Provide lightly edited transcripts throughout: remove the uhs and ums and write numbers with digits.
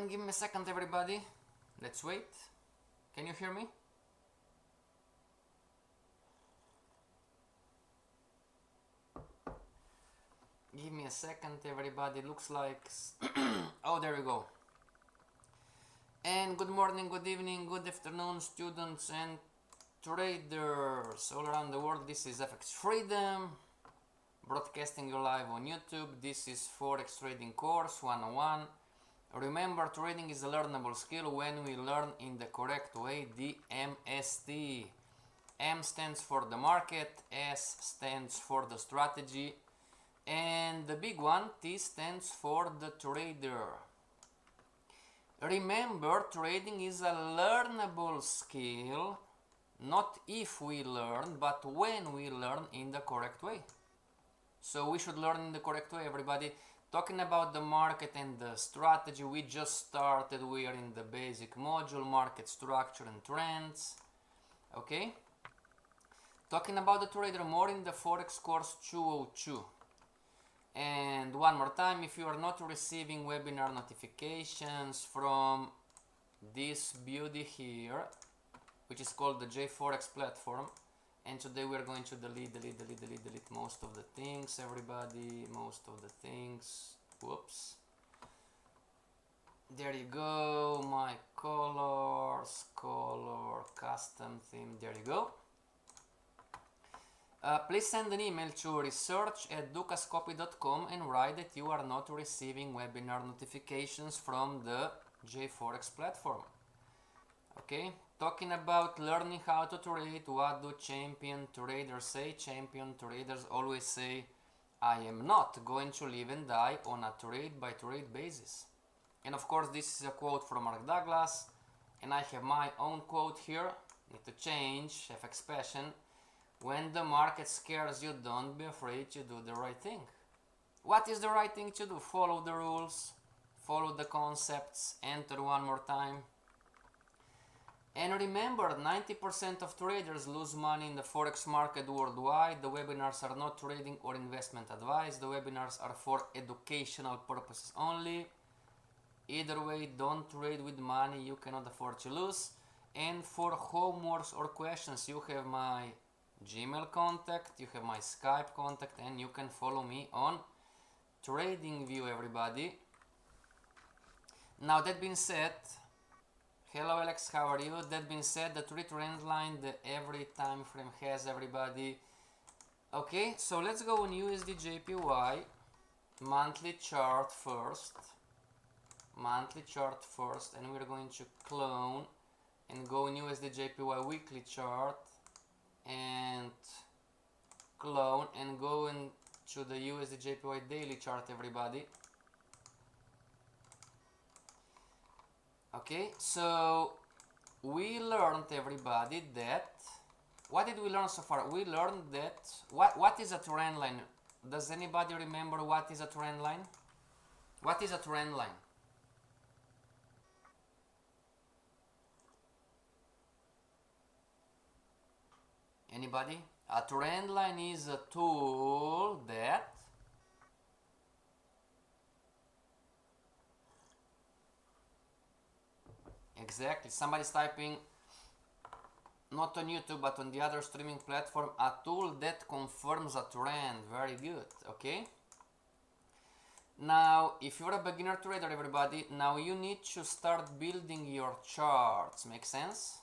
And give me a second, everybody. Let's wait. Can you hear me? Give me a second, everybody. Looks like oh, there we go. And good morning, good evening, good afternoon, students and traders all around the world. This is FXFreedom, broadcasting you live on YouTube. This is Forex Trading Course 101. Remember, trading is a learnable skill when we learn in the correct way, the MST. M stands for the market, S stands for the strategy, and the big one, T stands for the trader. Remember, trading is a learnable skill, not if we learn, but when we learn in the correct way. So we should learn in the correct way, everybody. Talking about the market and the strategy, we just started. We are in the basic module, market structure and trends. Okay? Talking about the trader more in the Forex course 202. And one more time, if you are not receiving webinar notifications from this beauty here, which is called the Forex platform, and today we are going to delete most of the things, everybody, most of the things. Whoops. There you go, my colors, color, custom theme, there you go. Please send an email to research@dukascopy.com and write that you are not receiving webinar notifications from the Forex platform. Okay, talking about learning how to trade, what do champion traders say? Champion traders always say, I am not going to live and die on a trade by trade basis. And of course, this is a quote from Mark Douglas, and I have my own quote here. Need to change, FX passion. When the market scares you, don't be afraid to do the right thing. What is the right thing to do? Follow the rules, follow the concepts, enter one more time. And remember, 90% of traders lose money in the Forex market worldwide. The webinars are not trading or investment advice. The webinars are for educational purposes only. Either way, don't trade with money you cannot afford to lose. And for homeworks or questions, you have my Gmail contact, you have my Skype contact, and you can follow me on TradingView, everybody. Now, that being said, hello Alex, how are you? That being said, the trend line, the every time frame has, everybody. Okay, so let's go on USD JPY monthly chart first. Monthly chart first, and we're going to clone and go on USD JPY weekly chart and clone and go into the USD JPY daily chart, everybody. Okay, so we learned, everybody, that what did we learn so far? We learned that what is a trend line? Does anybody remember what is a trend line? What is a trend line? Anybody? A trend line is a tool that exactly, somebody's typing not on YouTube but on the other streaming platform, a tool that confirms a trend. Very good. Okay, now if you're a beginner trader, everybody, now you need to start building your charts. Make sense?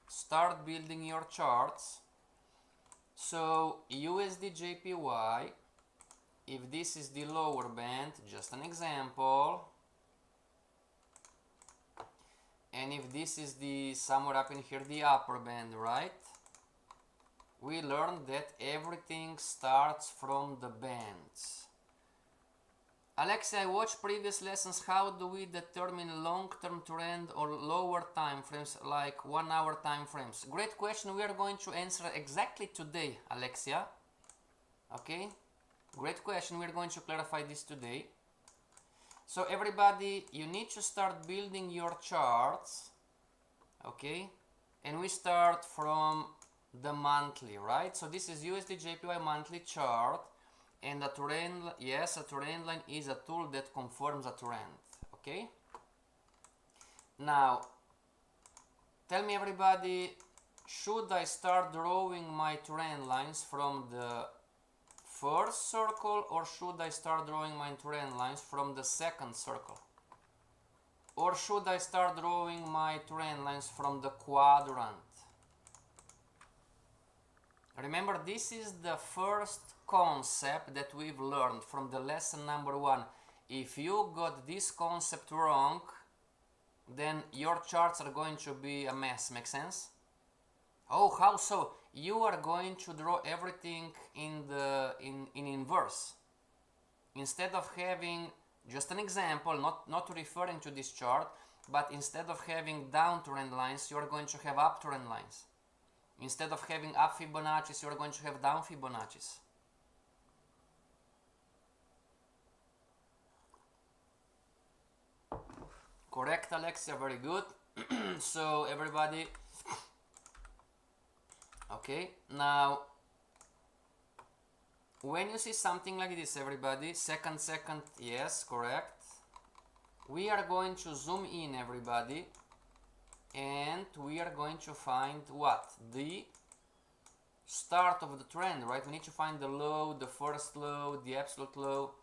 Start building your charts. So USD JPY, if this is the lower band, just an example, and if this is the somewhere up in here, the upper band, right? We learned that everything starts from the bands. Alexia, I watched previous lessons. How do we determine long-term trend or lower time frames, like 1 hour time frames? Great question. We are going to answer exactly today, Alexia. Okay, great question. We are going to clarify this today. So everybody, you need to start building your charts. Okay, and we start from the monthly, right? So this is USD JPY monthly chart. And a trend, yes, a trend line is a tool that confirms a trend. Okay, Now, tell me everybody, should I start drawing my trend lines from the first circle, or should I start drawing my trend lines from the second circle? Or should I start drawing my trend lines from the quadrant? Remember, this is the first concept that we've learned from the lesson number 1. If you got this concept wrong, then your charts are going to be a mess. Make sense? Oh, how so? You are going to draw everything in inverse. Instead of having, just an example, not referring to this chart, but instead of having downtrend lines, you are going to have uptrend lines. Instead of having up Fibonacci's, you are going to have down Fibonacci's. Correct, Alexia, very good. So everybody, okay, now when you see something like this, everybody, second, yes, correct, we are going to zoom in, everybody, and we are going to find what? The start of the trend, right? We need to find the low, the first low, the absolute low.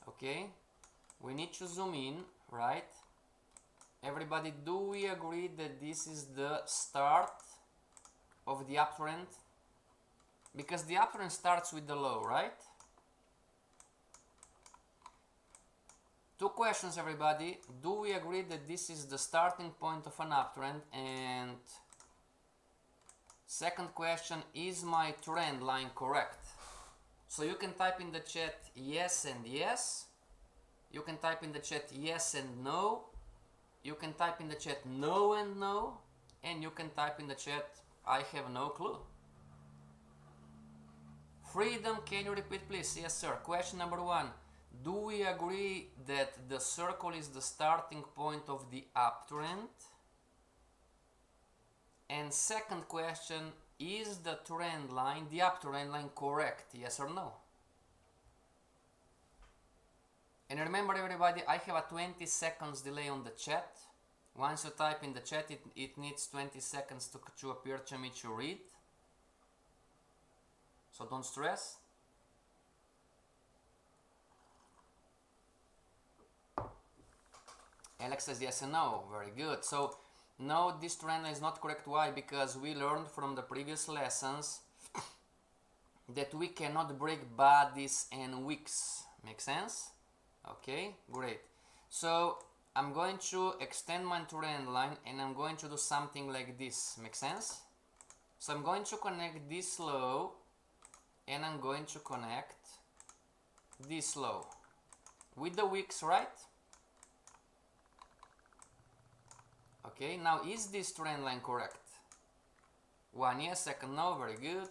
Okay, we need to zoom in, right? Everybody, do we agree that this is the start of the uptrend? Because the uptrend starts with the low, right? Two questions, everybody. Do we agree that this is the starting point of an uptrend? And second question, is my trend line correct? So you can type in the chat yes and yes. You can type in the chat yes and no. You can type in the chat no and no. And you can type in the chat I have no clue. Freedom, can you repeat please? Yes sir. Question number 1. Do we agree that the circle is the starting point of the uptrend? And second question, is the trend line, the uptrend line, correct? Yes or no? And remember everybody, I have a 20 seconds delay on the chat. Once you type in the chat, it needs 20 seconds to appear to me to read. So don't stress. Alex says yes and no. Very good. So no, this trend line is not correct. Why? Because we learned from the previous lessons that we cannot break bodies and wicks. Make sense? Okay, great. So I'm going to extend my trend line and I'm going to do something like this. Make sense? So I'm going to connect this low and I'm going to connect this low with the wicks, right? Okay, now is this trend line correct? 1 yes, second no, very good.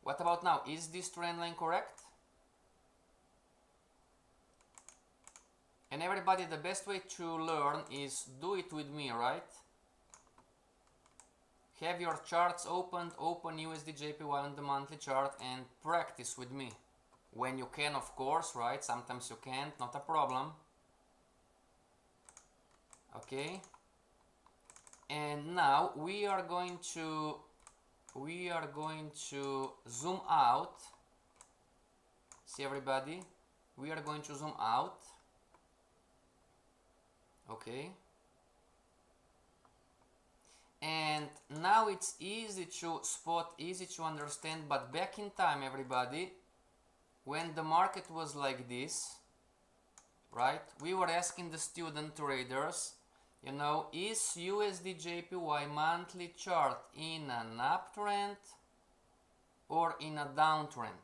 What about now? Is this trend line correct? And everybody, the best way to learn is do it with me, right? Have your charts opened, open USD JPY on the monthly chart and practice with me. When you can, of course, right? Sometimes you can't, not a problem. Okay. And now we are going to zoom out. See everybody? We are going to zoom out. Okay. And now it's easy to spot, easy to understand, but back in time, everybody, when the market was like this, right, we were asking the student traders, you know, is USD JPY monthly chart in an uptrend or in a downtrend?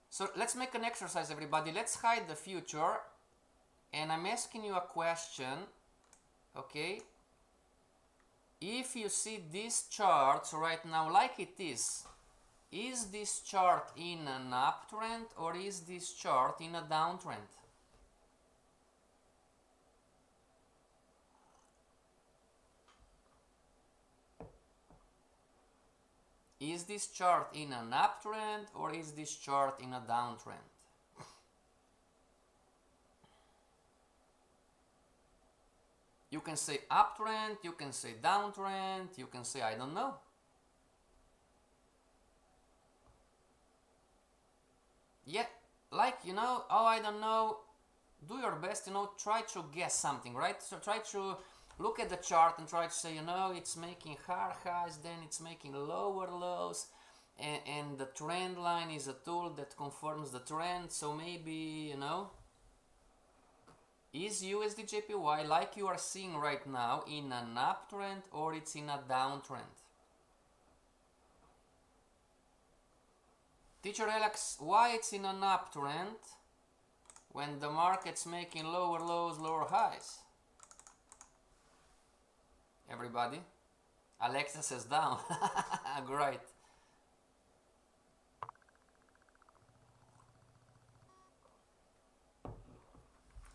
So let's make an exercise, everybody. Let's hide the future. And I'm asking you a question, okay? If you see these charts right now like it is this chart in an uptrend or is this chart in a downtrend? Is this chart in an uptrend or is this chart in a downtrend? You can say uptrend, you can say downtrend, you can say I don't know. Yeah, like, you know, oh, I don't know, do your best, you know, try to guess something, right? So try to look at the chart and try to say, you know, it's making higher highs, then it's making lower lows, and the trend line is a tool that confirms the trend, so maybe, you know, is USDJPY like you are seeing right now in an uptrend or it's in a downtrend? Teacher Alex, why it's in an uptrend when the market's making lower lows, lower highs? Everybody? Alexa says down. Great.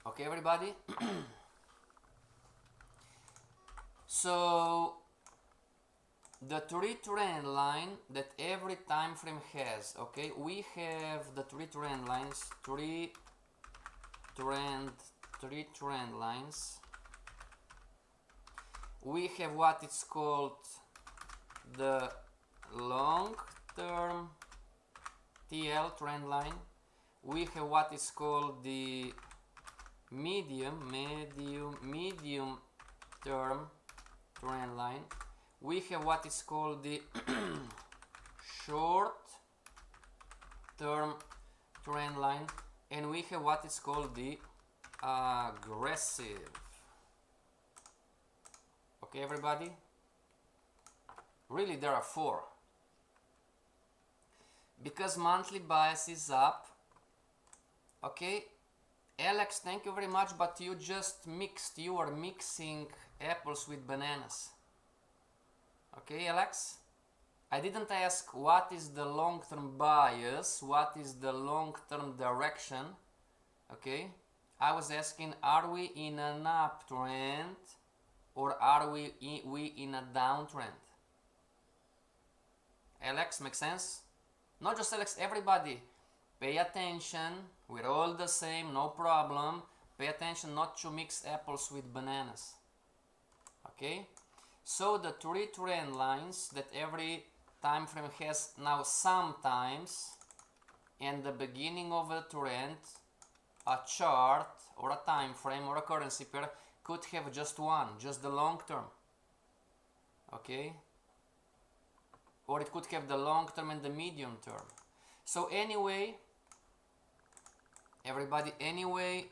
Okay, everybody? So the three trend line that every time frame has, okay, we have the three trend lines, three trend lines. We have what is called the long term TL trend line. We have what is called the medium term trend line. We have what is called the short term trend line, and we have what is called the aggressive. Okay, everybody? Really, there are four. Because monthly bias is up. Okay, Alex, thank you very much, but you just mixed, you are mixing apples with bananas. Okay, Alex? I didn't ask what is the long-term bias, what is the long-term direction. Okay, I was asking, are we in an uptrend or are we in a downtrend? Alex, make sense? Not just Alex, everybody. Pay attention, we're all the same, no problem. Pay attention not to mix apples with bananas. Okay? So the three trend lines that every time frame has now, sometimes in the beginning of a trend, a chart or a time frame or a currency pair could have just one, just the long term. Okay? Or it could have the long term and the medium term. So anyway, everybody, anyway,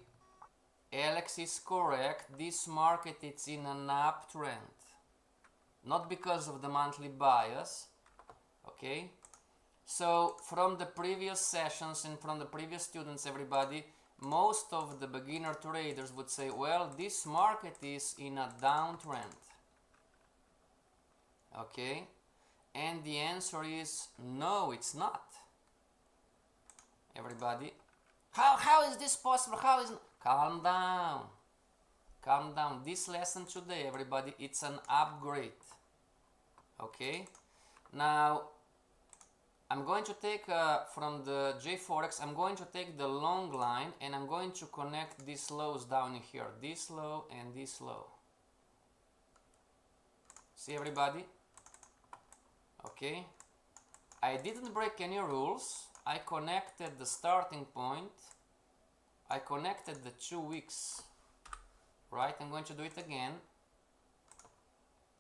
Alex is correct. This market is in an uptrend. Not because of the monthly bias. Okay? So from the previous sessions and from the previous students, everybody, most of the beginner traders would say, well, this market is in a downtrend. Okay? And the answer is no, it's not. Everybody, how is this possible? How is... Calm down. Calm down. This lesson today, everybody, it's an upgrade. Okay? Now, I'm going to take from the J-Forex, I'm going to take the long line and I'm going to connect these lows down here. This low and this low. See, everybody? Okay? I didn't break any rules. I connected the starting point. I connected the 2 weeks. Right? I'm going to do it again.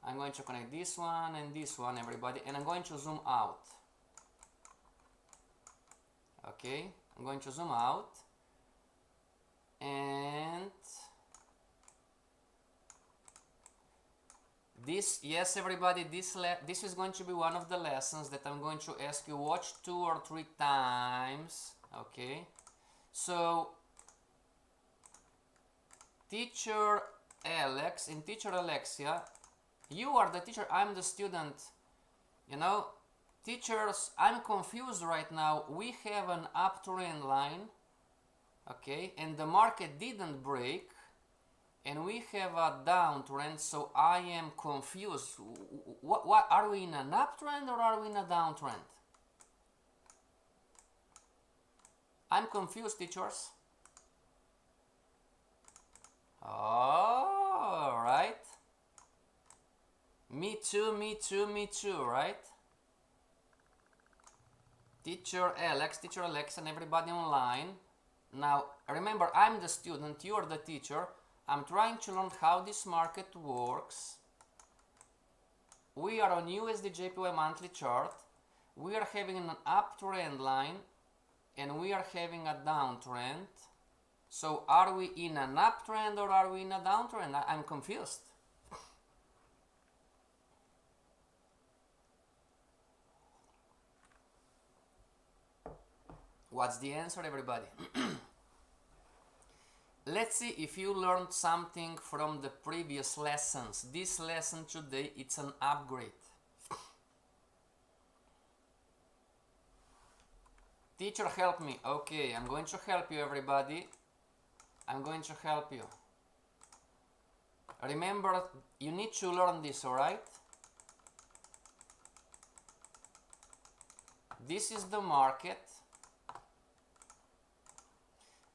I'm going to connect this one and this one, everybody, and I'm going to zoom out. Okay, I'm going to zoom out, and this, yes, everybody, this is going to be one of the lessons that I'm going to ask you watch 2 or 3 times. Okay, so teacher Alex and teacher Alexia, you are the teacher, I'm the student. You know, teachers, I'm confused right now. We have an uptrend line, okay, and the market didn't break, and we have a downtrend, so I am confused. What are we in an uptrend or are we in a downtrend? I'm confused, teachers. All right? Me too, me too, me too, right? Teacher Alex, and everybody online. Now, remember, I'm the student, you're the teacher. I'm trying to learn how this market works. We are on USD/JPY monthly chart. We are having an uptrend line, and we are having a downtrend. So, are we in an uptrend or are we in a downtrend? I'm confused. What's the answer, everybody? Let's see if you learned something from the previous lessons. This lesson today, it's an upgrade. Teacher, help me. Okay, I'm going to help you, everybody. I'm going to help you. Remember, you need to learn this, alright? This is the market.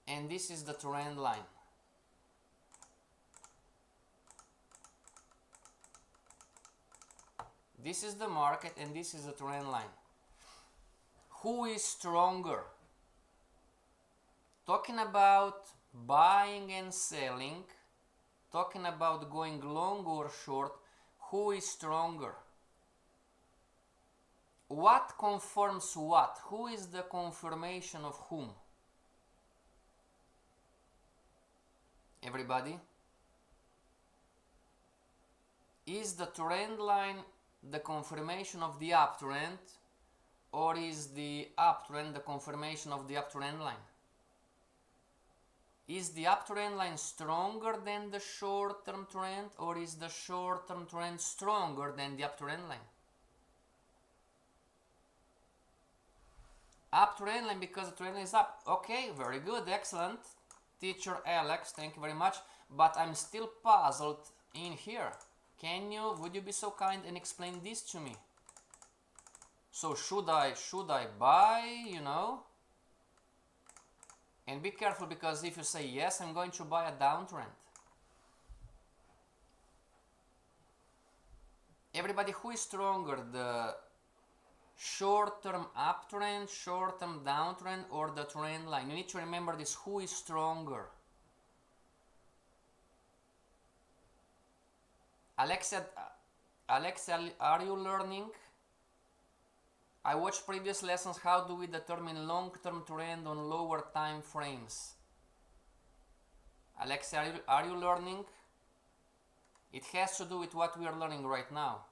And this is the trend line. This is the market and this is the trend line. Who is stronger? Talking about buying and selling, talking about going long or short, who is stronger? What confirms what? Who is the confirmation of whom? Everybody? Is the trend line the confirmation of the uptrend, or is the uptrend the confirmation of the uptrend line? Is the uptrend line stronger than the short-term trend, or is the short-term trend stronger than the uptrend line? Uptrend line because the trend line is up. Okay, very good, excellent. Teacher Alex, thank you very much, but I'm still puzzled in here. Would you be so kind and explain this to me? So should I buy, you know? And be careful, because if you say yes, I'm going to buy a downtrend. Everybody, who is stronger, the short-term uptrend, short-term downtrend, or the trend line? You need to remember this. Who is stronger? Alexa, are you learning? I watched previous lessons. How do we determine long-term trend on lower time frames? Alexa, are you learning? It has to do with what we are learning right now.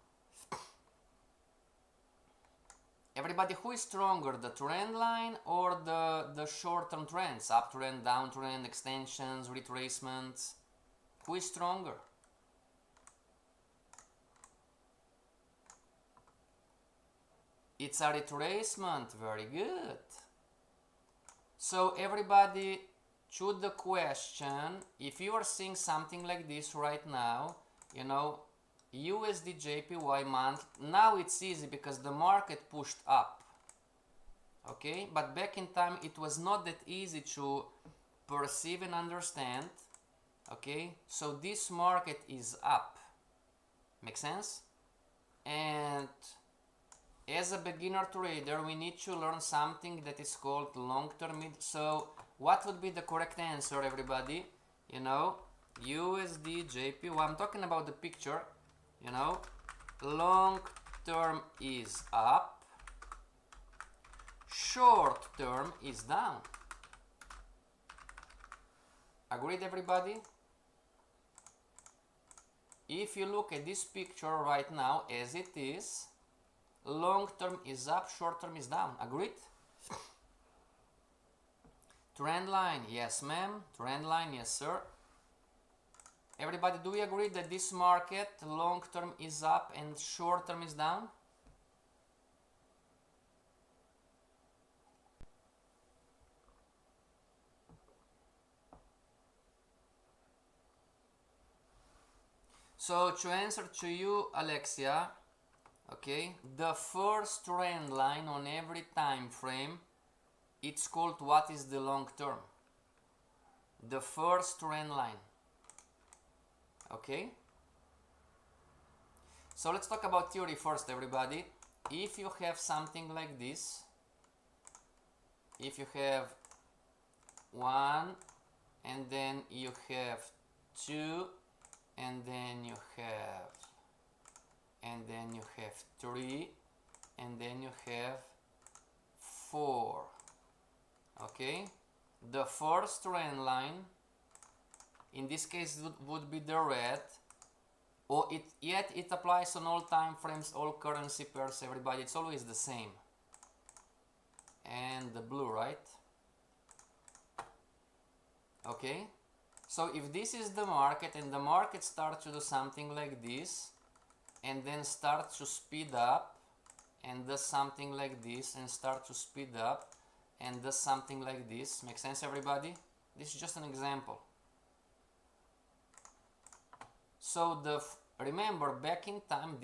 Everybody, who is stronger, the trend line or the short-term trends? Uptrend, downtrend, extensions, retracements. Who is stronger? It's a retracement. Very good. So everybody, to the question, if you are seeing something like this right now, you know, USD/JPY month, now it's easy because the market pushed up. Okay, but back in time it was not that easy to perceive and understand. Okay, so this market is up. Make sense? And as a beginner trader, we need to learn something that is called long-term. So what would be the correct answer, everybody? You know, USD/JPY, I'm talking about the picture. You know, long term is up, short term is down. Agreed, everybody? If you look at this picture right now as it is, long term is up, short term is down. Agreed? Trend line, yes ma'am. Trend line, yes sir. Everybody, do we agree that this market long term is up and short term is down? So to answer to you, Alexia, okay, the first trend line on every time frame, it's called what is the long term. The first trend line. Okay, So let's talk about theory first, everybody. If you have something like this, if you have 1 and then you have 2 and then you have 3 and then you have 4. Okay, the first trend line in this case would be the red, or it applies on all time frames, all currency pairs, everybody. It's always the same. And the blue, right? Okay, so if this is the market and the market starts to do something like this and then starts to speed up and does something like this and start to speed up and does something like this, make sense, everybody? This is just an example. So remember, back in time,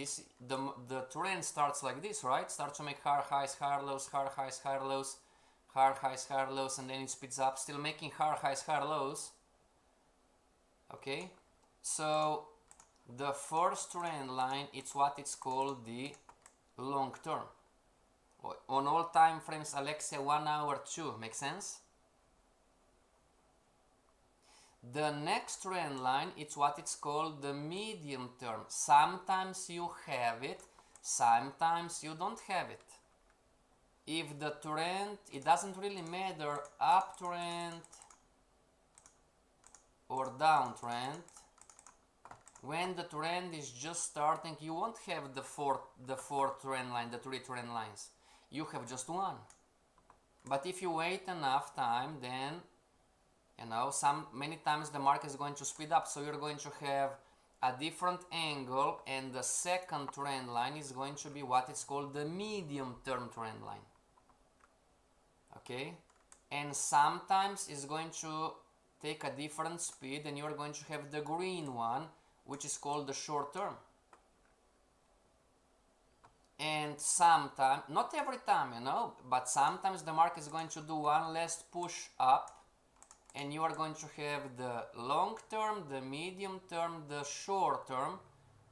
the trend starts like this, right? Starts to make higher highs, higher lows, higher highs, higher lows, higher highs, higher lows, and then it speeds up, still making higher highs, higher lows. Okay, so the first trend line, it's what it's called the long term. On all time frames, Alexia, 1 hour, 2, make sense? The next trend line, it's what it's called the medium term. Sometimes you have it, sometimes you don't have it. If the trend, it doesn't really matter, uptrend or downtrend, when the trend is just starting, you won't have the fourth trend line, the 3 trend lines. You have just 1. But if you wait enough time, then many times the market is going to speed up, so you're going to have a different angle, and the second trend line is going to be what is called the medium term trend line. Okay, and sometimes it's going to take a different speed and you're going to have the green one, which is called the short term. And sometimes, not every time, but sometimes the market is going to do one last push up and you are going to have the long term, the medium term, the short term,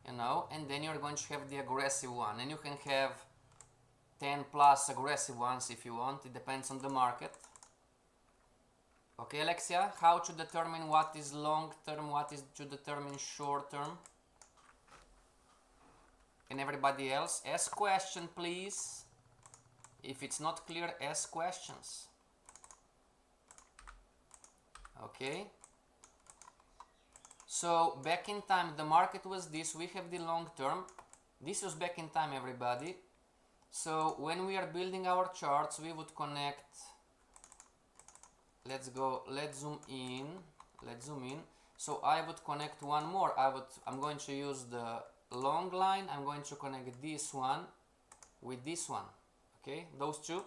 and then you're going to have the aggressive one, and you can have 10 plus aggressive ones if you want. It depends on the market. Okay, Alexia, how to determine what is long term, what is to determine short term? And everybody else, ask question, please. If it's not clear, ask questions. Okay, so back in time the market was this, we have the long term, this was back in time, everybody. So when we are building our charts, we would connect, let's zoom in. So I would connect one more. I'm going to use the long line, I'm going to connect this one with this one, okay, those two,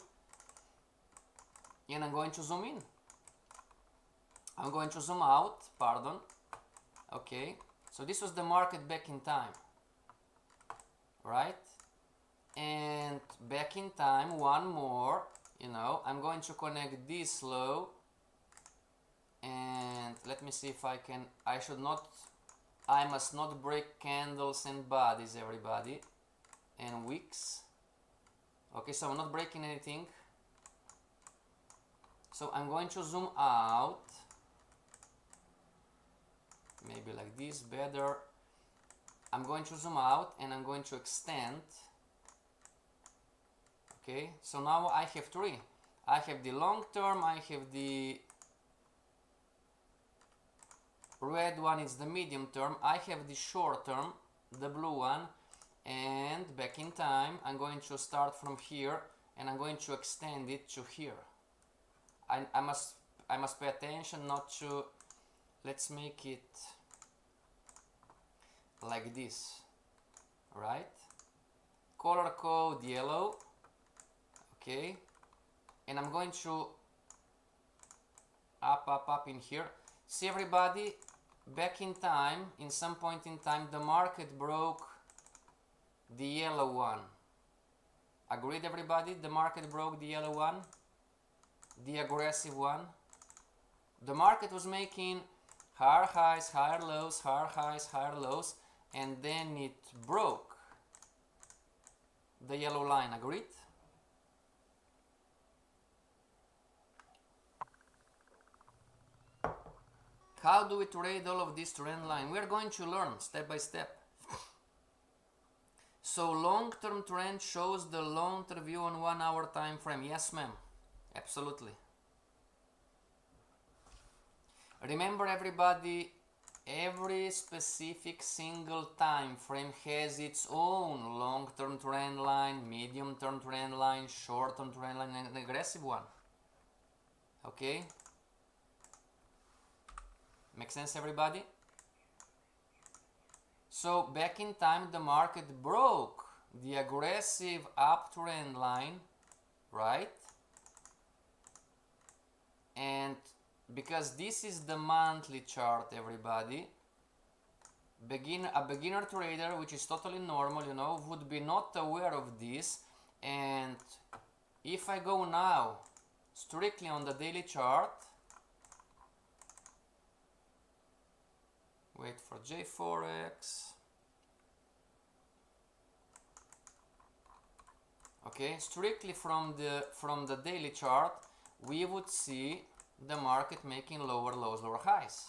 and I'm going to zoom in. I'm going to zoom out, pardon. Okay, so this was the market back in time, right? And back in time, one more, I'm going to connect this low, and let me see if I can, I must not break candles and bodies, everybody, and wicks. Okay, so I'm not breaking anything. So I'm going to zoom out. Maybe like this, better. I'm going to zoom out and I'm going to extend. Okay, so now I have 3. I have the long term, I have the red one, is the medium term, I have the short term, the blue one, and back in time I'm going to start from here and I'm going to extend it to here. I must pay attention not to, let's make it like this, right? Color code yellow, okay, and I'm going to up in here. See, everybody, back in time, in some point in time, the market broke the yellow one. Agreed, everybody? The market broke the yellow one, the aggressive one. The market was making higher highs, higher lows, higher highs, higher lows, and then it broke the yellow line. Agreed? How do we trade all of this trend line? We are going to learn step by step. So long-term trend shows the long-term view on 1 hour time frame. Yes, ma'am. Absolutely. Remember, everybody, every specific single time frame has its own long-term trend line, medium-term trend line, short-term trend line, and an aggressive one. Okay? Make sense, everybody? So back in time, the market broke the aggressive uptrend line, right? And because this is the monthly chart, everybody, a beginner trader, which is totally normal, you know, would be not aware of this. And if I go now strictly on the daily chart, wait for JForex. Okay, strictly from the daily chart, we would see the market making lower lows, lower highs.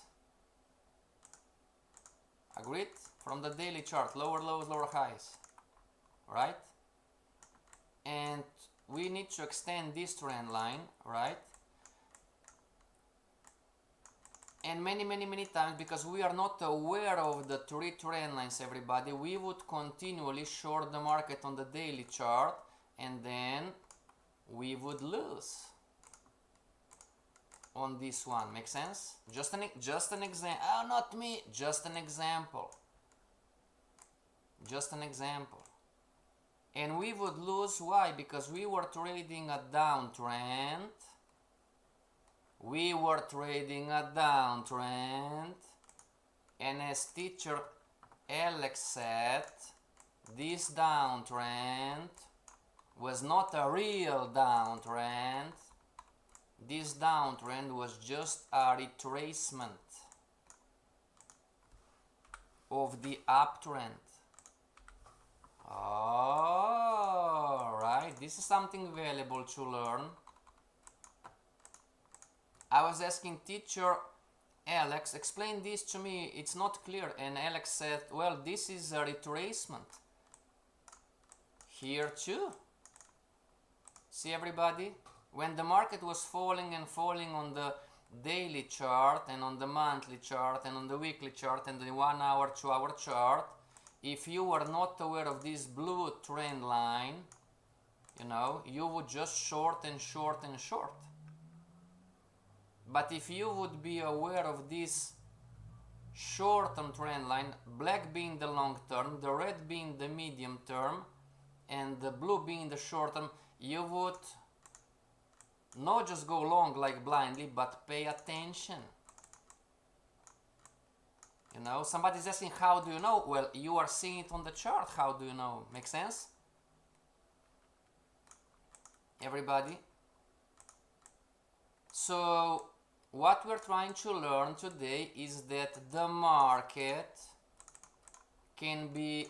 Agreed? From the daily chart, lower lows, lower highs. Right? And we need to extend this trend line, right? And many times, because we are not aware of the three trend lines, everybody, we would continually short the market on the daily chart, and then we would lose on this one. Make sense? Just an example. Oh, not me. Just an example. Just an example. And we would lose. Why? Because we were trading a downtrend. We were trading a downtrend. And as teacher Alex said, this downtrend was not a real downtrend. This downtrend was just a retracement of the uptrend. Alright, this is something valuable to learn. I was asking teacher Alex, explain this to me, it's not clear. And Alex said, well, this is a retracement. Here too. See, everybody? When the market was falling and falling on the daily chart and on the monthly chart and on the weekly chart and the 1 hour, 2 hour chart, if you were not aware of this blue trend line, you know, you would just short and short and short. But if you would be aware of this short-term trend line, black being the long term, the red being the medium term, and the blue being the short term, you would not just go long like blindly, but pay attention. You know, somebody's asking, how do you know? Well, you are seeing it on the chart. How do you know? Make sense? Everybody? So, what we're trying to learn today is that the market can be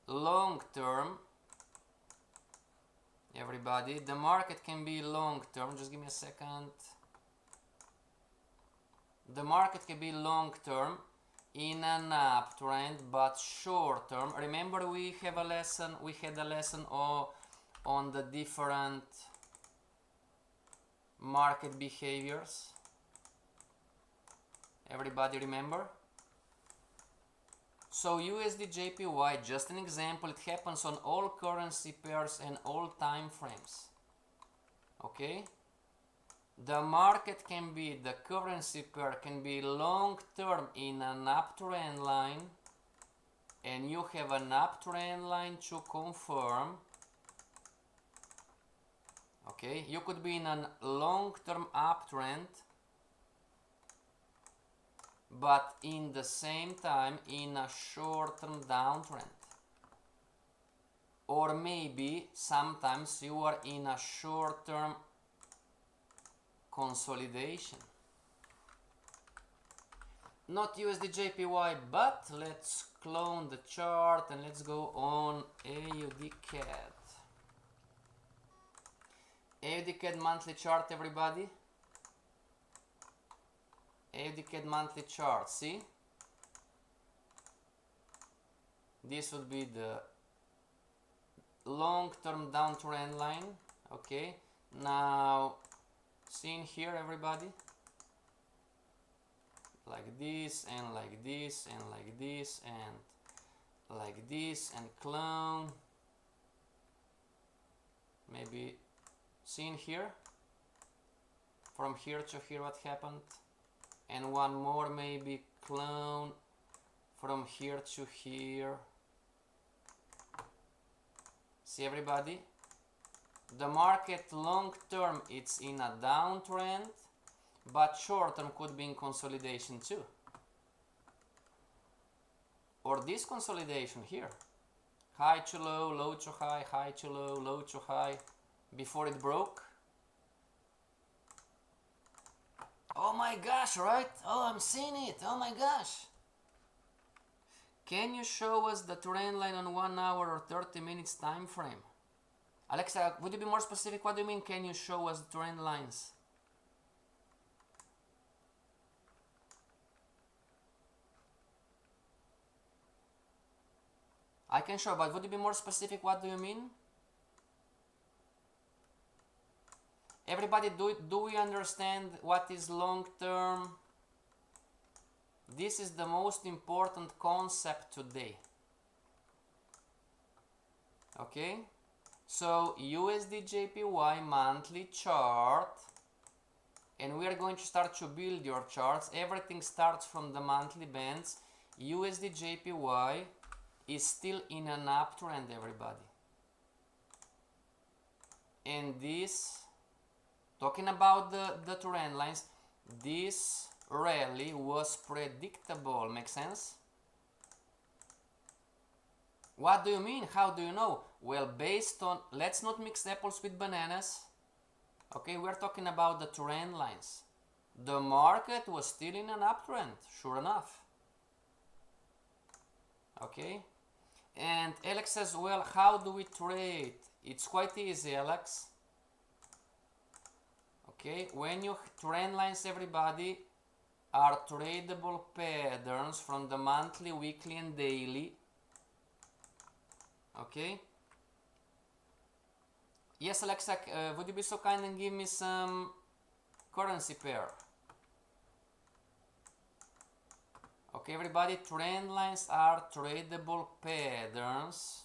long term. Everybody, the market can be long term. Just give me a second. The market can be long term in an uptrend, but short term. Remember, we had a lesson on the different market behaviors. Everybody remember? So USD JPY, just an example, it happens on all currency pairs and all time frames. Okay? The market can be, the currency pair can be long term in an uptrend line, and you have an uptrend line to confirm. Okay? You could be in a long term uptrend, but in the same time in a short-term downtrend. Or maybe sometimes you are in a short-term consolidation. not USD JPY, but let's clone the chart and let's go on AUD CAD. AUD CAD monthly chart, everybody. AUD CAD monthly chart, see? This would be the long-term downtrend line. Okay, now see in here, everybody, like this and like this and like this and like this, and clone. Maybe see in here, from here to here what happened, and one more, maybe clone from here to here. See, everybody, the market long term it's in a downtrend, but short term could be in consolidation too, or this consolidation here, high to low, low to high, high to low, low to high, before it broke. Oh my gosh, right? Oh, I'm seeing it. Oh my gosh. Can you show us the trend line on 1 hour or 30 minutes time frame? Alexa, would you be more specific? What do you mean, can you show us trend lines? I can show, but would you be more specific? What do you mean? Everybody, do we understand what is long term? This is the most important concept today. Okay, so USD JPY monthly chart, and we are going to start to build your charts. Everything starts from the monthly bands. USD JPY is still in an uptrend, everybody, and this, talking about the trend lines, this rally was predictable. Makes sense? What do you mean? How do you know? Well, based on, let's not mix apples with bananas. Okay, we're talking about the trend lines. The market was still in an uptrend, sure enough. Okay, and Alex says, well, how do we trade? It's quite easy, Alex. Okay, when you trend lines, everybody, are tradable patterns from the monthly, weekly and daily. Okay, yes, Alexa, would you be so kind and give me some currency pair? Okay, everybody, trend lines are tradable patterns.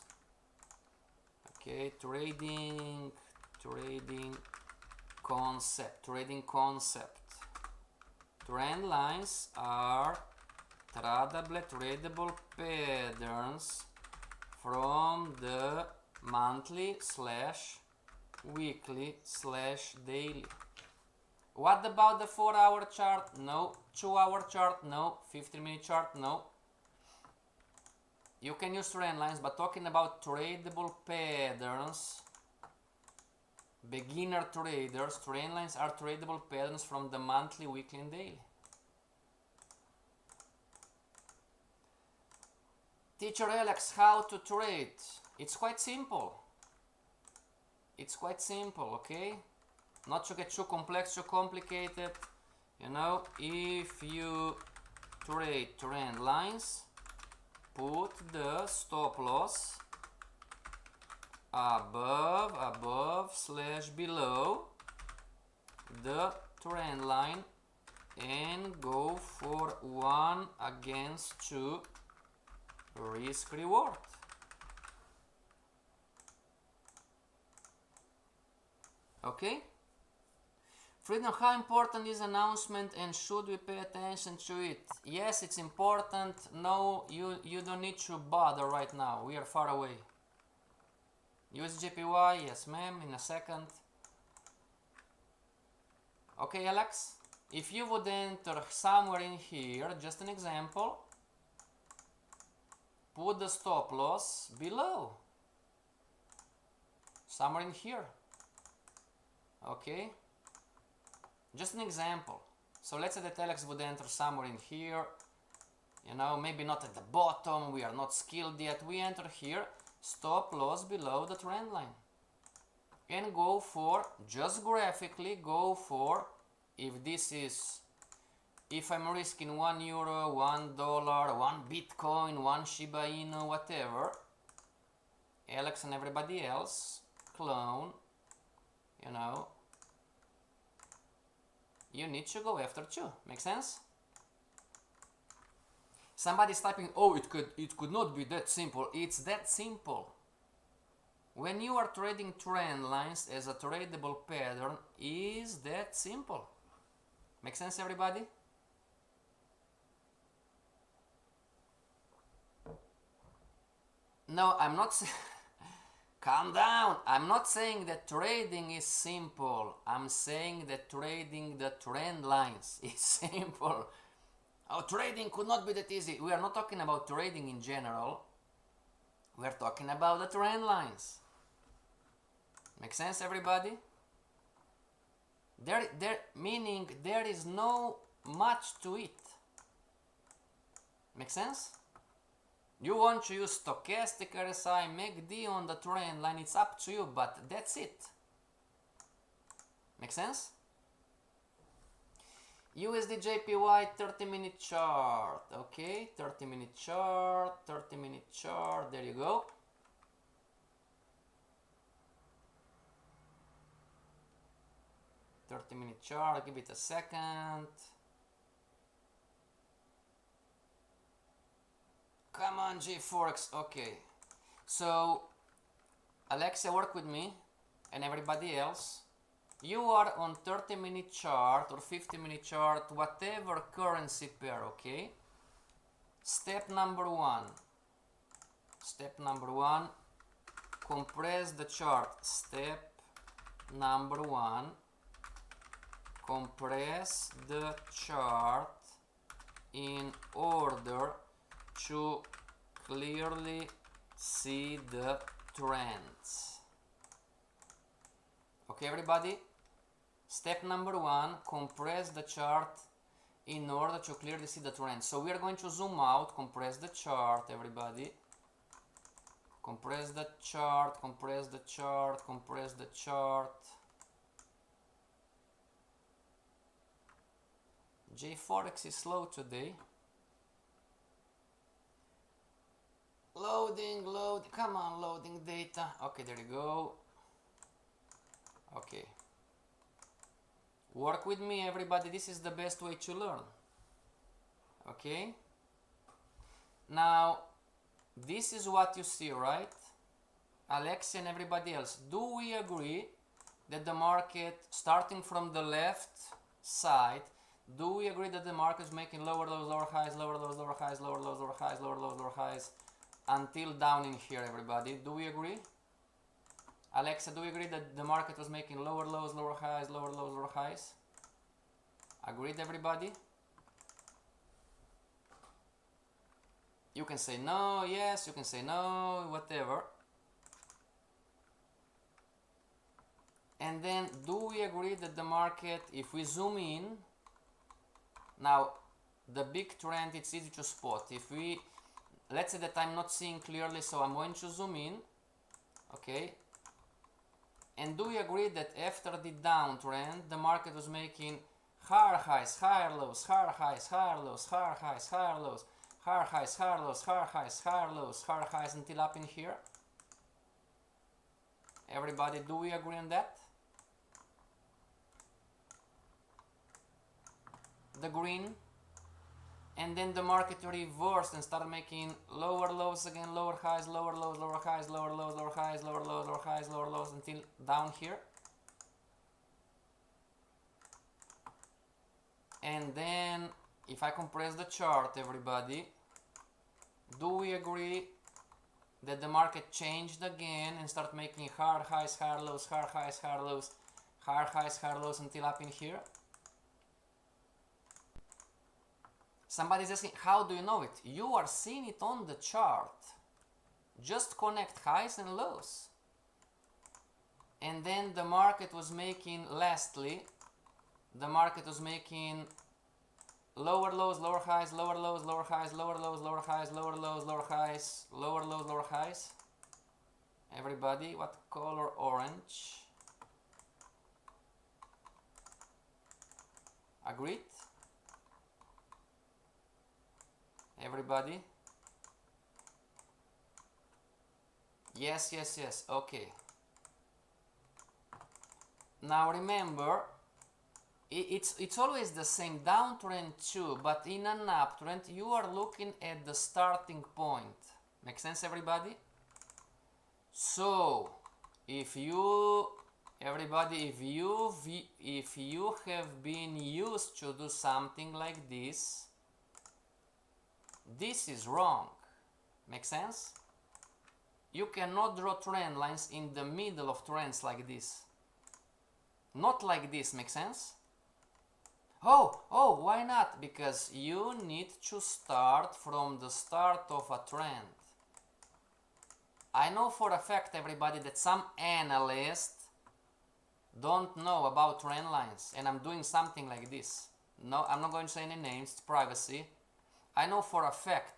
Okay, trading concept. Trend lines are tradable patterns from the monthly / weekly / daily. What about the 4-hour chart? No. 2-hour chart? No. 15-minute chart? No. You can use trend lines, but talking about tradable patterns, beginner traders, trend lines are tradable patterns from the monthly, weekly and daily. Teacher Alex, how to trade? It's quite simple. It's quite simple, okay? Not to get too complex, too complicated. You know, if you trade trend lines, put the stop loss above / below the trend line and go for 1/2 risk reward. Okay, Freedom, how important is announcement and should we pay attention to it? Yes, it's important. No, you don't need to bother right now. We are far away. USJPY, yes ma'am, in a second. Okay, Alex, if you would enter somewhere in here, just an example, put the stop loss below, somewhere in here. Okay, just an example. So let's say that Alex would enter somewhere in here, you know, maybe not at the bottom, we are not skilled yet, we enter here, stop loss below the trend line, and go for, just graphically go for, if I'm risking €1, $1, 1 Bitcoin, 1 Shiba Inu, whatever, Alex and everybody else, clone, you know, you need to go after too. Make sense? Somebody's typing, oh, it could not be that simple. It's that simple. When you are trading trend lines as a tradable pattern, is that simple. Make sense, everybody? No, I'm not saying, calm down. I'm not saying that trading is simple. I'm saying that trading the trend lines is simple. Oh, trading could not be that easy. We are not talking about trading in general. We are talking about the trend lines. Make sense, everybody? Meaning there is no much to it. Make sense? You want to use stochastic RSI, MACD on the trend line, it's up to you, but that's it. Make sense? USD JPY 30-minute chart, okay, 30-minute chart, 30-minute chart, there you go. Minute chart, give it a second. Come on, Forex. Okay, so Alexia, work with me and everybody else. You are on 30-minute chart or 50-minute chart, whatever currency pair, okay? Step number one, compress the chart. Step number one, compress the chart in order to clearly see the trends. Okay, everybody? Step number one, compress the chart in order to clearly see the trends. So we are going to zoom out, compress the chart, everybody. Compress the chart, compress the chart, compress the chart. Forex is slow today. Loading, come on, loading data. Okay, there you go. Okay. Work with me, everybody. This is the best way to learn. Okay. Now, this is what you see, right? Alexia and everybody else. Do we agree that the market, starting from the left side, do we agree that the market is making lower lows, lower highs, lower lows, lower highs, lower lows, lower highs, lower lows, lower highs, until down in here, everybody? Do we agree? Alexa, do we agree that the market was making lower lows, lower highs, lower lows, lower highs? Agreed, everybody? You can say no, yes, you can say no, whatever. And then, do we agree that the market, if we zoom in, now the big trend, it's easy to spot. If we, let's say that I'm not seeing clearly, so I'm going to zoom in, okay? And do we agree that after the downtrend, the market was making higher highs, higher lows, higher highs, higher lows, higher highs, higher lows, higher highs, higher lows, higher highs, higher lows, higher highs, until up in here? Everybody, do we agree on that? The green. And then the market reversed and started making lower lows again, lower highs, lower lows, lower highs, lower lows, lower highs, lower lows, lower highs, lower lows, until down here. And then if I compress the chart, everybody, do we agree that the market changed again and start making higher highs, higher lows, higher highs, higher lows, higher highs, higher lows, until up in here? Somebody's asking, how do you know it? You are seeing it on the chart. Just connect highs and lows. And then the market was making, lastly, the market was making lower lows, lower highs, lower lows, lower highs, lower lows, lower highs, lower lows, lower highs, lower lows, lower highs. Everybody, what color? Orange. Agreed? Everybody? Yes, yes, yes. Okay. Now remember, it's always the same downtrend too, but in an uptrend you are looking at the starting point. Make sense, everybody? So if you have been used to do something like this is wrong. Make sense? You cannot draw trend lines in the middle of trends like this. Not like this. Make sense? Oh, why not? Because you need to start from the start of a trend. I know for a fact, everybody, that some analysts don't know about trend lines, and I'm doing something like this. No, I'm not going to say any names, it's privacy. I know for a fact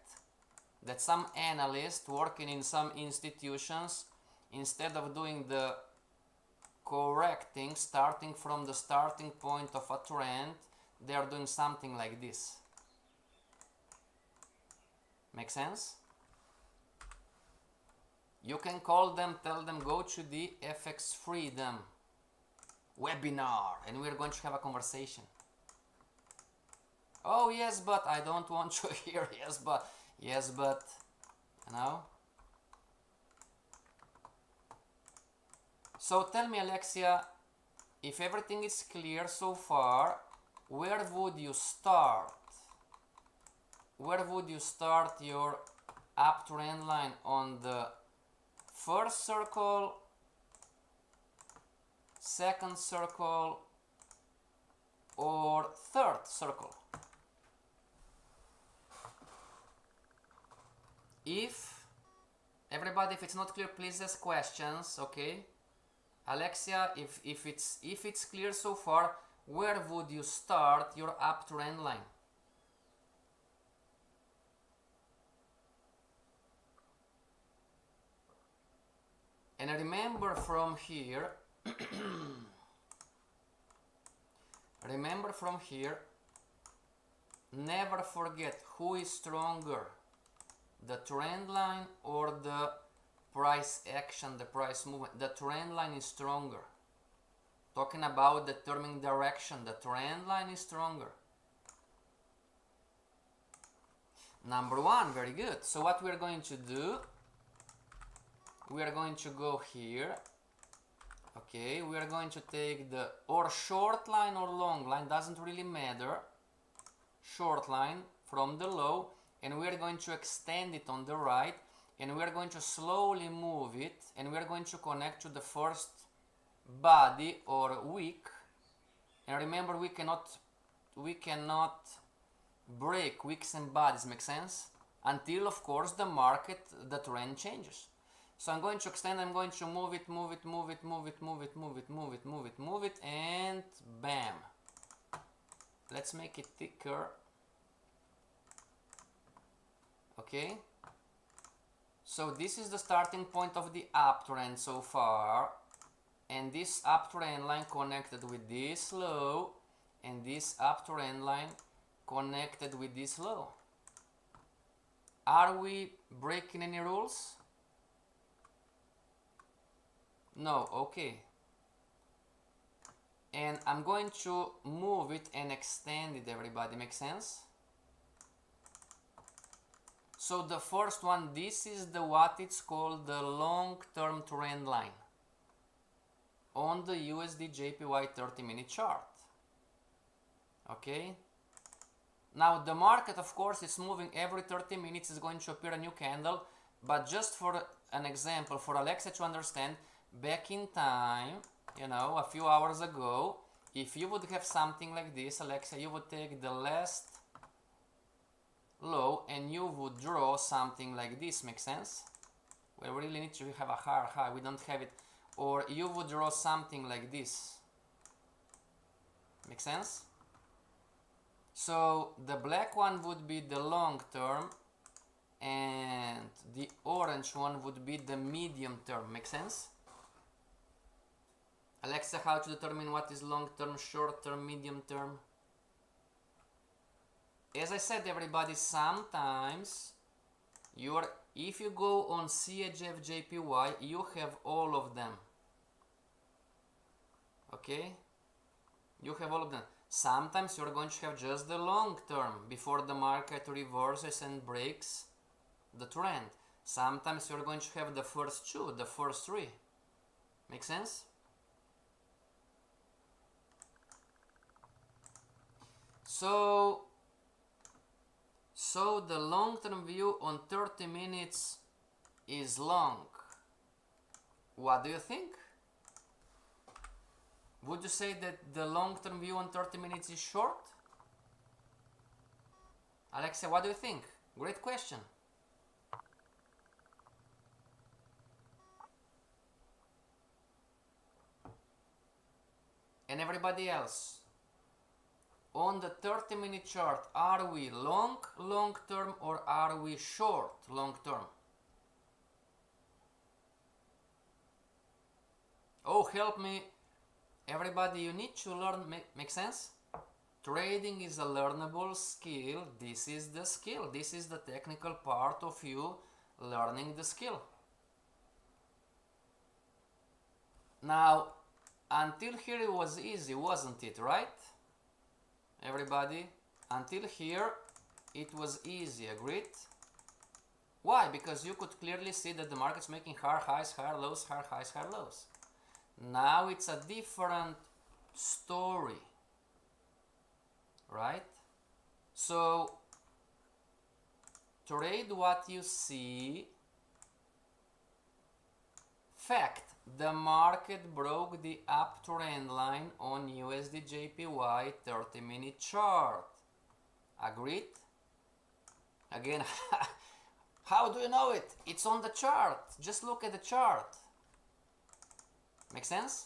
that some analysts working in some institutions, instead of doing the correct thing, starting from the starting point of a trend, they are doing something like this. Make sense? You can call them, tell them, go to the FXFreedom webinar and we're going to have a conversation. Oh yes, but I don't want to hear yes but, you know. So tell me, Alexia, if everything is clear so far, where would you start? Where would you start your uptrend line? On the first circle, second circle, or third circle? If everybody, if it's not clear, please ask questions, okay? Alexia, if it's clear so far, where would you start your uptrend line? And remember from here, never forget who is stronger, the trend line or the price action, the price movement. The trend line is stronger. Talking about determining direction, the trend line is stronger. Number one, very good. So what we're going to do, we are going to go here. Okay, we are going to take the or short line or long line, doesn't really matter. Short line from the low, and we are going to extend it on the right, and we are going to slowly move it, and we are going to connect to the first body or wick. And remember, we cannot break wicks and bodies, make sense? Until, of course, the market, the trend changes. So I'm going to extend, I'm going to move it, and bam. Let's make it thicker. Okay. So this is the starting point of the uptrend so far. And this uptrend line connected with this low, and this uptrend line connected with this low. Are we breaking any rules? No, okay. And I'm going to move it and extend it, everybody, make sense? So the first one, this is the what it's called the long-term trend line on the USD JPY 30-minute chart. Okay. Now the market, of course, is moving every 30 minutes, is going to appear a new candle, but just for an example, for Alexa to understand, back in time, you know, a few hours ago, if you would have something like this, Alexa, you would take the last low and you would draw something like this, make sense? We really need to have a higher high, we don't have it. Or you would draw something like this. Make sense? So the black one would be the long term and the orange one would be the medium term. Make sense? Alexa, how to determine what is long term, short term, medium term? As I said, everybody, sometimes if you go on CHF JPY, you have all of them. Okay? You have all of them. Sometimes you're going to have just the long term before the market reverses and breaks the trend. Sometimes you're going to have the first two, the first three. Make sense? So the long-term view on 30 minutes is long. What do you think? Would you say that the long-term view on 30 minutes is short? Alexa, what do you think? Great question. And everybody else, on the 30-minute chart, are we long term or are we short long term? Oh, help me. Everybody, you need to learn. Make sense? Trading is a learnable skill. This is the skill. This is the technical part of you learning the skill. Now, until here it was easy, wasn't it, right? Everybody, until here it was easy, agreed? Why? Because you could clearly see that the market's making higher highs, higher lows, higher highs, higher lows. Now it's a different story, right? So trade what you see. Fact, the market broke the uptrend line on USD JPY 30-minute chart. Agreed? Again, how do you know it? It's on the chart. Just look at the chart. Make sense?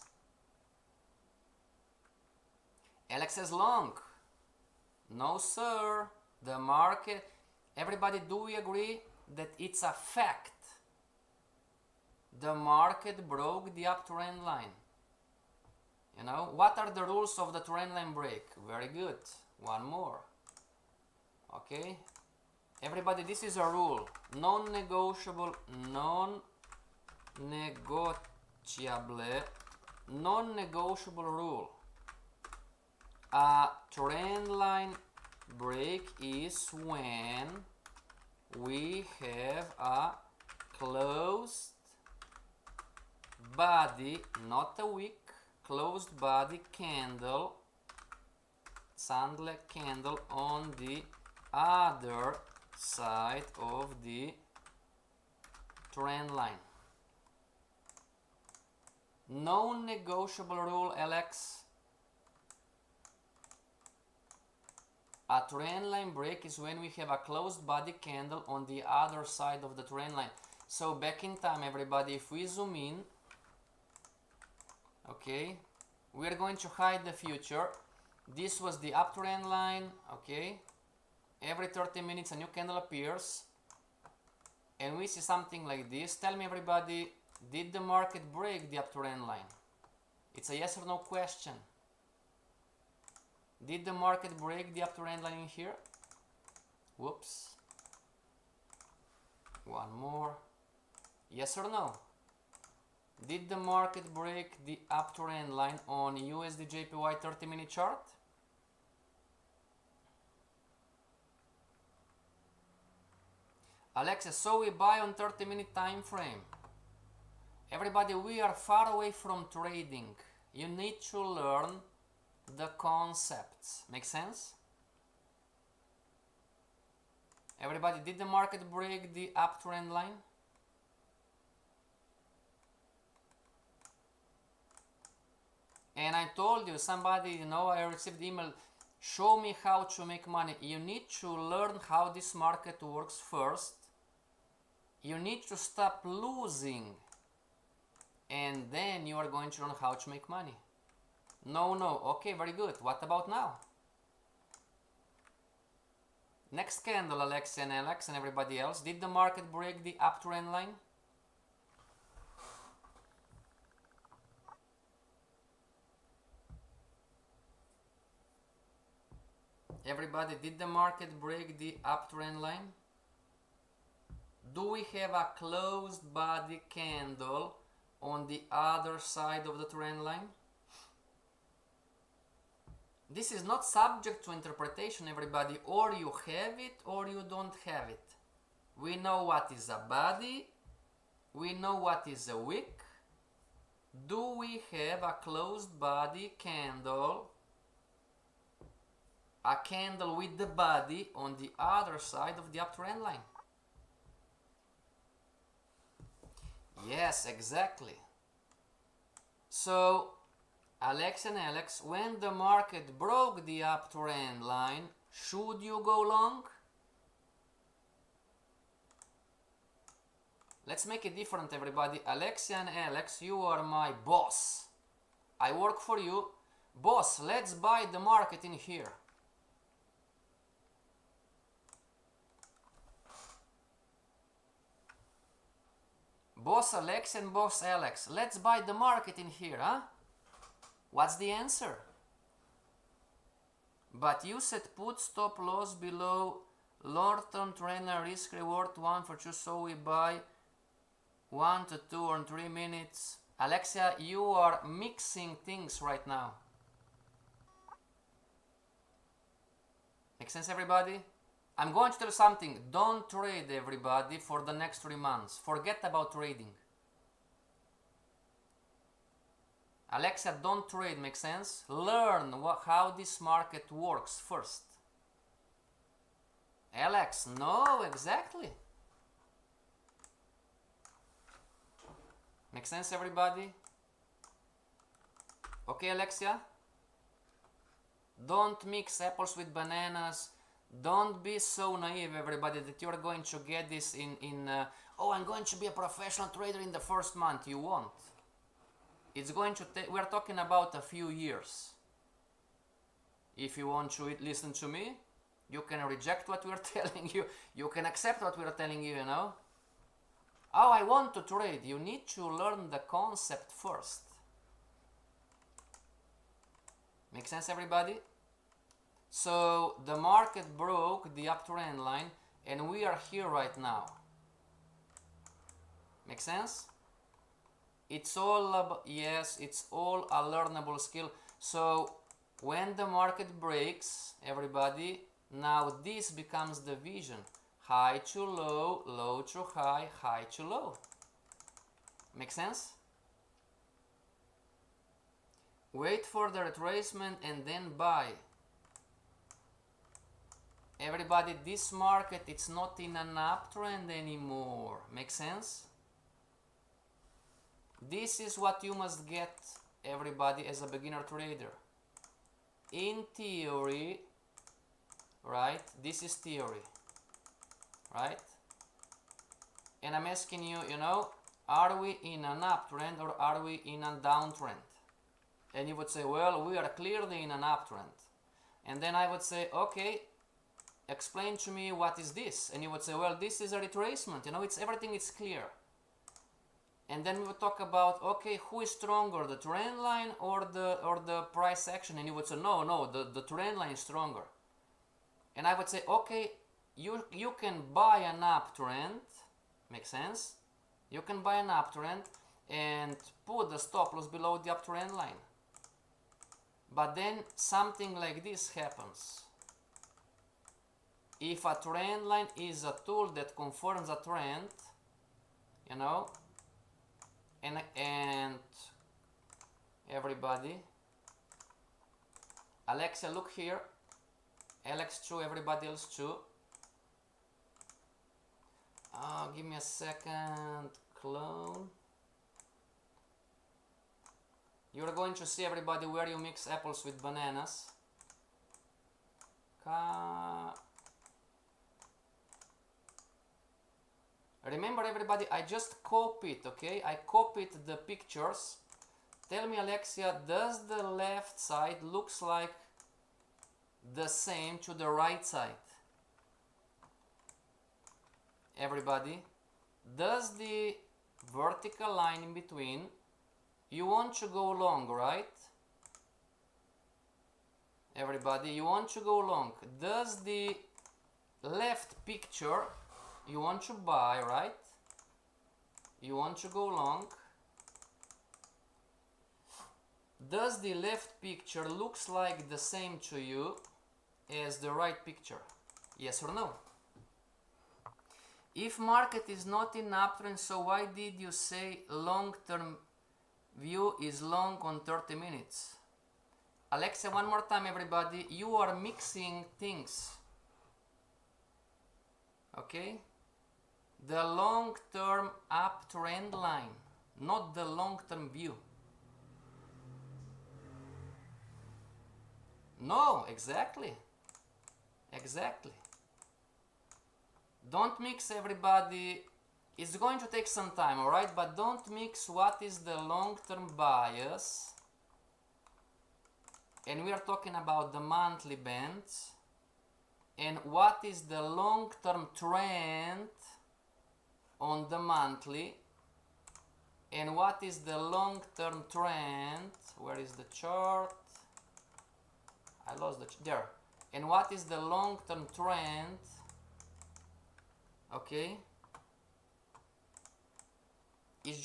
Alex says long. No, sir. The market. Everybody, do we agree that it's a fact? The market broke the uptrend line. You know, what are the rules of the trend line break? Very good. One more. Okay. Everybody, this is a rule. Non-negotiable, non-negotiable rule. A trend line break is when we have a closed body, not a wick, closed body candle, sandler candle on the other side of the trend line. Non-negotiable rule, Alex. A trend line break is when we have a closed body candle on the other side of the trend line. So back in time, everybody, if we zoom in, okay, we are going to hide the future. This was the uptrend line, okay. Every 30 minutes a new candle appears and we see something like this. Tell me, everybody, did the market break the uptrend line? It's a yes or no question. Did the market break the uptrend line in here? Whoops. One more. Yes or no? Did the market break the uptrend line on USD JPY 30-minute chart? Alexa, so we buy on 30-minute time frame. Everybody, we are far away from trading. You need to learn the concepts. Make sense? Everybody, did the market break the uptrend line? And I told you, somebody, you know, I received email, show me how to make money. You need to learn how this market works first. You need to stop losing. And then you are going to learn how to make money. No, no. Okay, very good. What about now? Next candle, Alexia and Alex and everybody else. Did the market break the uptrend line? Everybody, did the market break the uptrend line? Do we have a closed body candle on the other side of the trend line? This is not subject to interpretation, everybody. Or you have it or you don't have it. We know what is a body. We know what is a wick. Do we have a closed body candle? A candle with the body on the other side of the uptrend line? Yes, exactly. So, Alex and Alex, when the market broke the uptrend line, should you go long? Let's make it different, everybody. Alexia and Alex, you are my boss. I work for you. Boss, let's buy the market in here. Boss Alex and boss Alex, let's buy the market in here, huh? What's the answer? But you said put stop loss below long-term trend and risk reward 1 for 2, so we buy 1 to 2 or 3 minutes. Alexia, you are mixing things right now. Make sense, everybody? I'm going to tell you something. Don't trade, everybody, for the next 3 months. Forget about trading. Alexia, don't trade, makes sense? Learn how this market works first. Alex, no, exactly. Make sense, everybody? Okay, Alexia? Don't mix apples with bananas. Don't be so naive, everybody, that you're going to get this oh, I'm going to be a professional trader in the first month. You won't. It's going to take, we're talking about a few years. If you want to listen to me, you can reject what we're telling you. You can accept what we're telling you, you know. Oh, I want to trade. You need to learn the concept first. Make sense, everybody? So the market broke the uptrend line and we are here right now. Make sense? It's all about, yes, it's all a learnable skill. So when the market breaks, everybody, now this becomes the vision. High to low, low to high, high to low. Make sense? Wait for the retracement and then buy. Everybody, this market, it's not in an uptrend anymore. Make sense? This is what you must get, everybody, as a beginner trader. In theory, right? This is theory, right? And I'm asking you, you know, are we in an uptrend or are we in a downtrend? And you would say, well, we are clearly in an uptrend. And then I would say, okay, explain to me what is this. And you would say, well, this is a retracement, you know, it's everything is clear. And then we would talk about, okay, who is stronger, the trend line or the price action? And you would say, no, the trend line is stronger. And I would say, okay, you can buy an uptrend, makes sense? You can buy an uptrend and put the stop loss below the uptrend line. But then something like this happens. If a trend line is a tool that confirms a trend, you know, and everybody, Alexia, look here, Alex too, everybody else too. Give me a second, clone. You're going to see, everybody, where you mix apples with bananas. Remember, everybody, I just copied, okay? I copied the pictures. Tell me, Alexia, does the left side looks like the same to the right side? everybody, does the vertical line in between, you want to go long, right? Everybody, you want to go long. Does the left picture, you want to buy, right? You want to go long. Does the left picture looks like the same to you as the right picture? Yes or no? If market is not in uptrend, so why did you say long-term view is long on 30 minutes? Alexia, one more time, everybody. You are mixing things. Okay? The long-term uptrend line, not the long-term view. No, exactly. Exactly. Don't mix, everybody. It's going to take some time, alright? But don't mix what is the long-term bias. And we are talking about the monthly bands. And what is the long-term trend on the monthly. And what is the long-term trend? Where is the chart? I lost the there. And what is the long-term trend? Okay. It's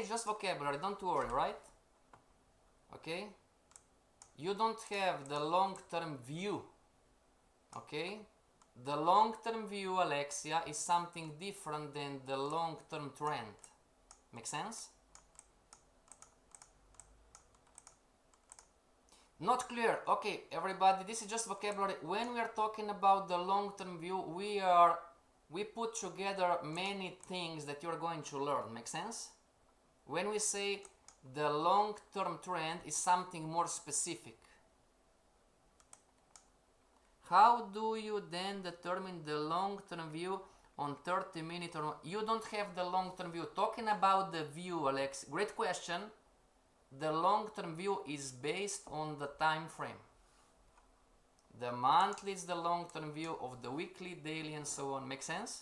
just vocabulary. Don't worry, right? Okay. You don't have the long-term view. Okay. The long-term view, Alexia, is something different than the long-term trend. Make sense? Not clear. Okay, everybody, this is just vocabulary. When we are talking about the long-term view, we put together many things that you're going to learn. Make sense? When we say the long-term trend is something more specific. How do you then determine the long-term view on 30 minutes or more? You don't have the long-term view. Talking about the view, Alex, great question. The long-term view is based on the time frame. The monthly is the long-term view of the weekly, daily, and so on. Make sense?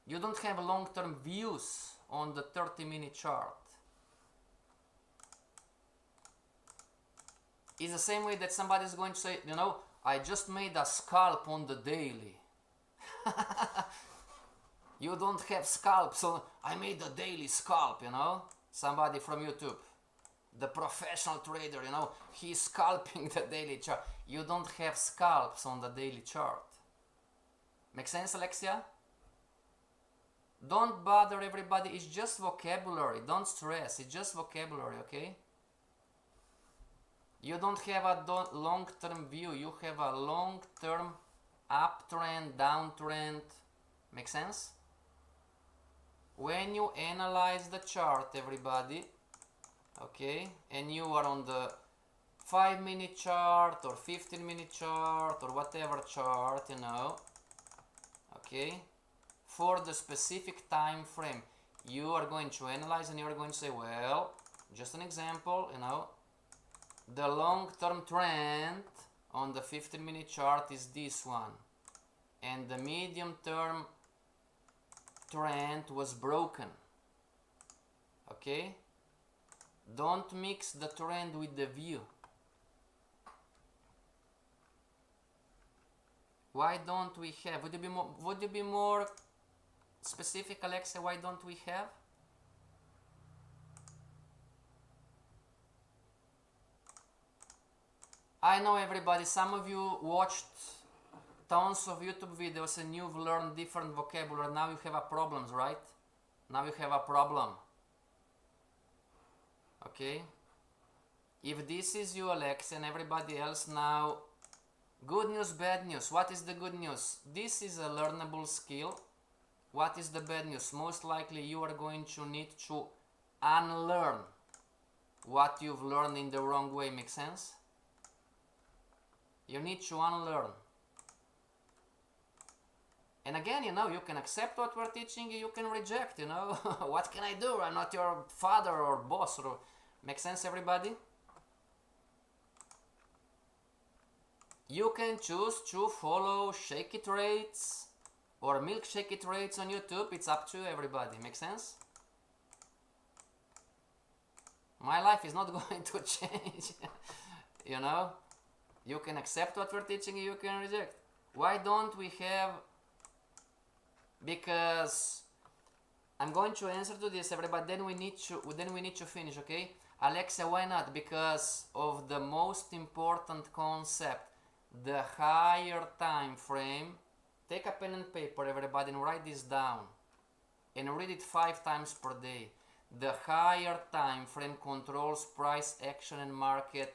You don't have long-term views on the 30-minute chart. It's the same way that somebody is going to say, you know, I just made a scalp on the daily. You don't have scalps, so I made a daily scalp, you know? Somebody from YouTube. The professional trader, you know, he's scalping the daily chart. You don't have scalps on the daily chart. Make sense, Alexia? Don't bother everybody, it's just vocabulary. Don't stress, it's just vocabulary, okay? You don't have a long-term view, you have a long-term uptrend, downtrend. Make sense? When you analyze the chart, everybody, okay, and you are on the 5-minute chart or 15-minute chart or whatever chart, you know, okay, for the specific time frame, you are going to analyze and you are going to say, well, just an example, you know, the long-term trend on the 15-minute chart is this one, and the medium-term trend was broken, okay? Don't mix the trend with the view. Why don't we have? Would you be more specific, Alexa? Why don't we have? I know, everybody, some of you watched tons of YouTube videos and you've learned different vocabulary. Now you have a problems, right? Now you have a problem. Okay? If this is you, Alex, and everybody else now, good news, bad news. What is the good news? This is a learnable skill. What is the bad news? Most likely you are going to need to unlearn what you've learned in the wrong way. Make sense? You need to unlearn. And again, you know, you can accept what we're teaching you, you can reject, you know. What can I do? I'm not your father or boss. Or make sense, everybody? You can choose to follow shaky trades, or milkshake trades on YouTube. It's up to everybody. Make sense? My life is not going to change. You know, you can accept what we're teaching, you can reject. Why don't we have, because I'm going to answer to this, everybody, then we need to finish, okay? Alexa, why not? Because of the most important concept, the higher time frame. Take a pen and paper, everybody, and write this down and read it 5 times per day. The higher time frame controls price action and market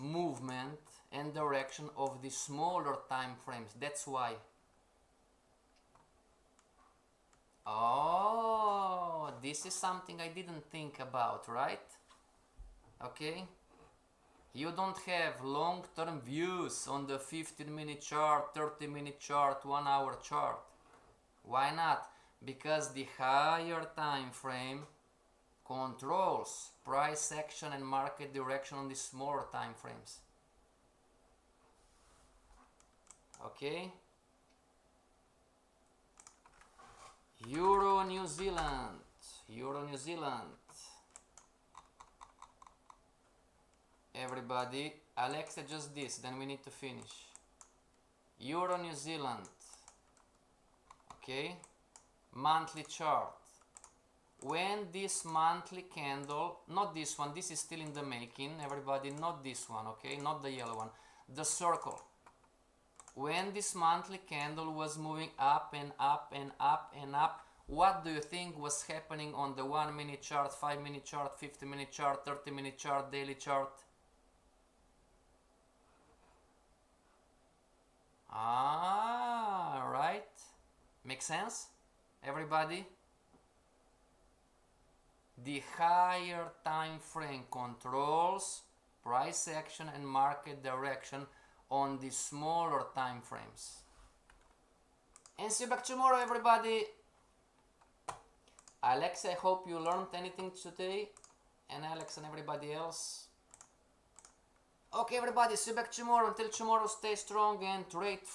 movement and direction of the smaller time frames. That's why. Oh, this is something I didn't think about, right? Okay. You don't have long-term views on the 15-minute chart, 30-minute chart, 1-hour chart. Why not? Because the higher time frame controls price action and market direction on the smaller time frames. Okay? Euro New Zealand. Euro New Zealand. Everybody, Alexa, just this, then we need to finish. Euro New Zealand. Okay? Monthly chart. When this monthly candle, not this one, this is still in the making, everybody, not this one, okay? Not the yellow one. The circle. When this monthly candle was moving up and up and up and up, what do you think was happening on the 1-minute chart, 5-minute chart, 50-minute chart, 30-minute chart, daily chart? Ah, right. Make sense, everybody? The higher time frame controls price action and market direction on the smaller time frames. And see you back tomorrow, everybody. Alex, I hope you learned anything today, and Alex and everybody else. Okay, everybody, see you back tomorrow. Until tomorrow, stay strong and trade